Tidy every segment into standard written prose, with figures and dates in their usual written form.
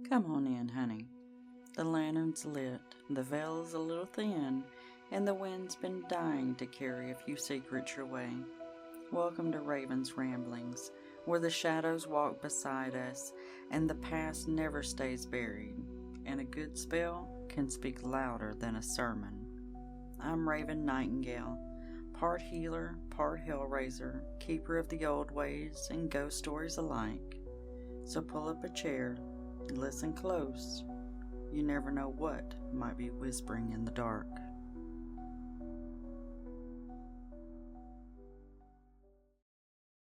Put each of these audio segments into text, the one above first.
Come on in, honey. The lantern's lit, the veil's a little thin, and the wind's been dying to carry a few secrets your way. Welcome to Raven's Ramblings, where the shadows walk beside us and the past never stays buried, and a good spell can speak louder than a sermon. I'm Raven Nightingale, part healer, part hellraiser, keeper of the old ways and ghost stories alike. So pull up a chair and listen close. You never know what might be whispering in the dark.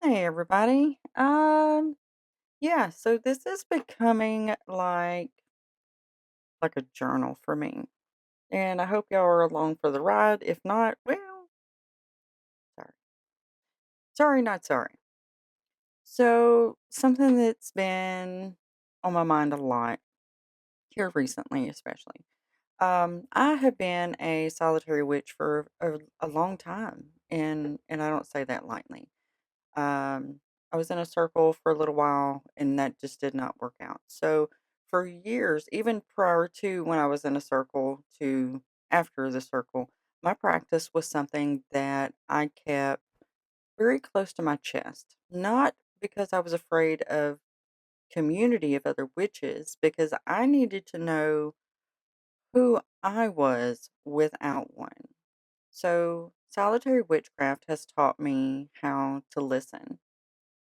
Hey everybody. Yeah, so this is becoming like a journal for me. And I hope y'all are along for the ride. If not, well, sorry. Sorry, not sorry. So, something that's been on my mind a lot here recently, especially. I have been a solitary witch for a long time, and I don't say that lightly. I was in a circle for a little while, and that just did not work out. So for years, even prior to when I was in a circle to after the circle, my practice was something that I kept very close to my chest. Not because I was afraid of community of other witches, because I needed to know who I was without one. So solitary witchcraft has taught me how to listen,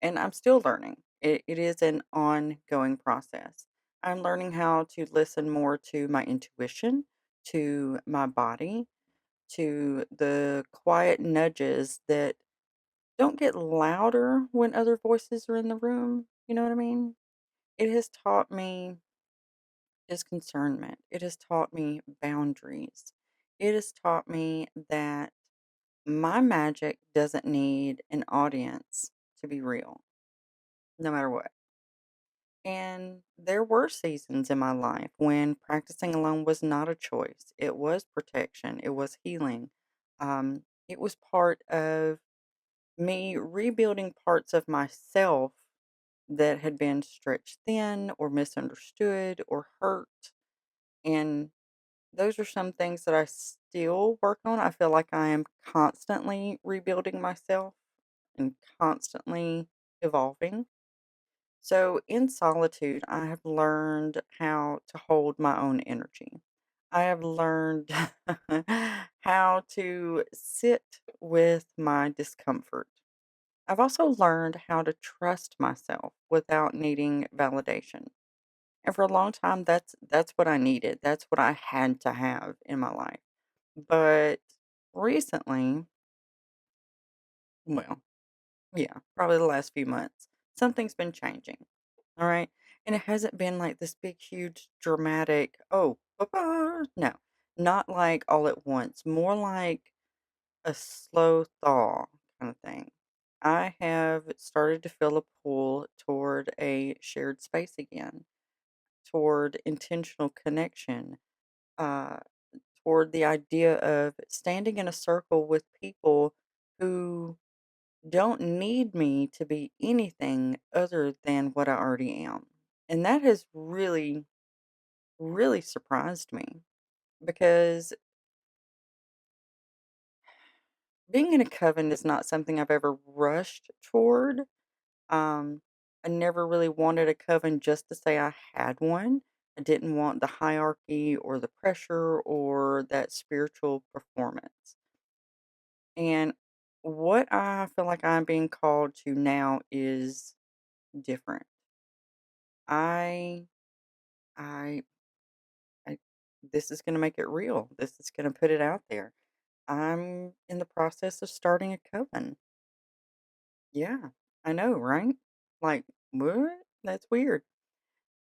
and I'm still learning. It is an ongoing process. I'm learning how to listen more to my intuition, to my body, to the quiet nudges that don't get louder when other voices are in the room. You know what I mean? It has taught me discernment. It has taught me boundaries. It has taught me that my magic doesn't need an audience to be real, no matter what. And there were seasons in my life when practicing alone was not a choice. It was protection, it was healing. It was part of me rebuilding parts of myself that had been stretched thin or misunderstood or hurt. And those are some things that I still work on. I feel like I am constantly rebuilding myself and constantly evolving. So, in solitude, I have learned how to hold my own energy. I have learned how to sit with my discomfort. I've also learned how to trust myself without needing validation. And for a long time, that's what I needed. That's what I had to have in my life. But recently, well, yeah, probably the last few months, something's been changing. All right. And it hasn't been like this big, huge, dramatic, oh, no, not like all at once, more like a slow thaw kind of thing. I have started to feel a pull toward a shared space again, toward intentional connection, uh, toward the idea of standing in a circle with people who don't need me to be anything other than what I already am. And that has really surprised me because being in a coven is not something I've ever rushed toward. Um, I never really wanted a coven just to say I had one. I didn't want the hierarchy or the pressure or that spiritual performance. And what I feel like I'm being called to now is different. I I I this is gonna make it real. This is gonna put it out there. I'm in the process of starting a coven. Yeah, I know, right? Like, what? That's weird.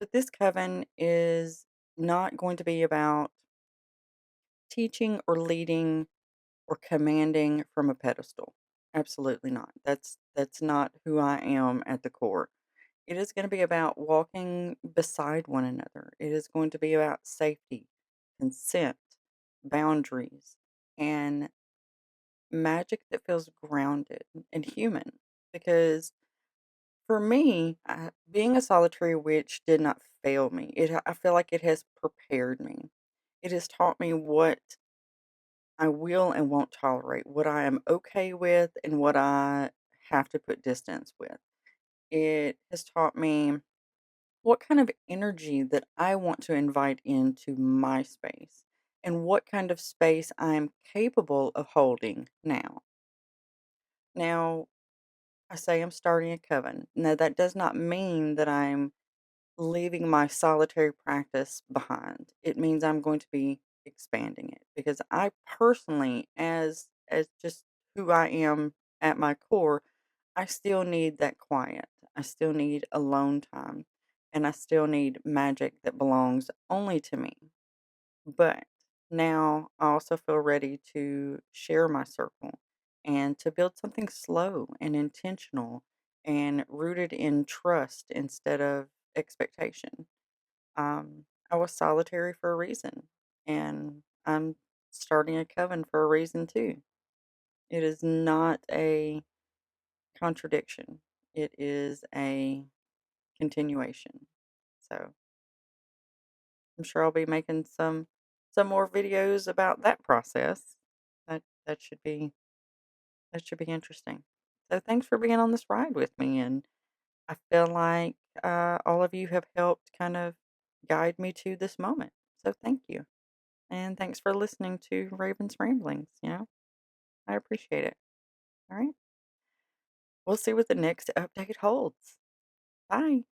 But this coven is not going to be about teaching or leading or commanding from a pedestal. Absolutely not. That's not who I am at the core. It is going to be about walking beside one another. It is going to be about safety, consent, boundaries, and magic that feels grounded and human. Because for me, being a solitary witch did not failed me. I feel like it has prepared me. It has taught me what I will and won't tolerate, what I am okay with and what I have to put distance with. It has taught me what kind of energy that I want to invite into my space and what kind of space I'm capable of holding now. Now, I say I'm starting a coven. Now, that does not mean that I'm leaving my solitary practice behind. It means I'm going to be expanding it because I personally, as just who I am at my core, I still need that quiet. I still need alone time, and I still need magic that belongs only to me. But now I also feel ready to share my circle and to build something slow and intentional and rooted in trust instead of expectation. I was solitary for a reason, and I'm starting a coven for a reason too. It is not a contradiction, it is a continuation. So I'm sure I'll be making some more videos about that process. That should be interesting. So thanks for being on this ride with me, and I feel like all of you have helped kind of guide me to this moment. So thank you, and thanks for listening to Raven's ramblings. I appreciate it. All right, we'll see what the next update holds. Bye.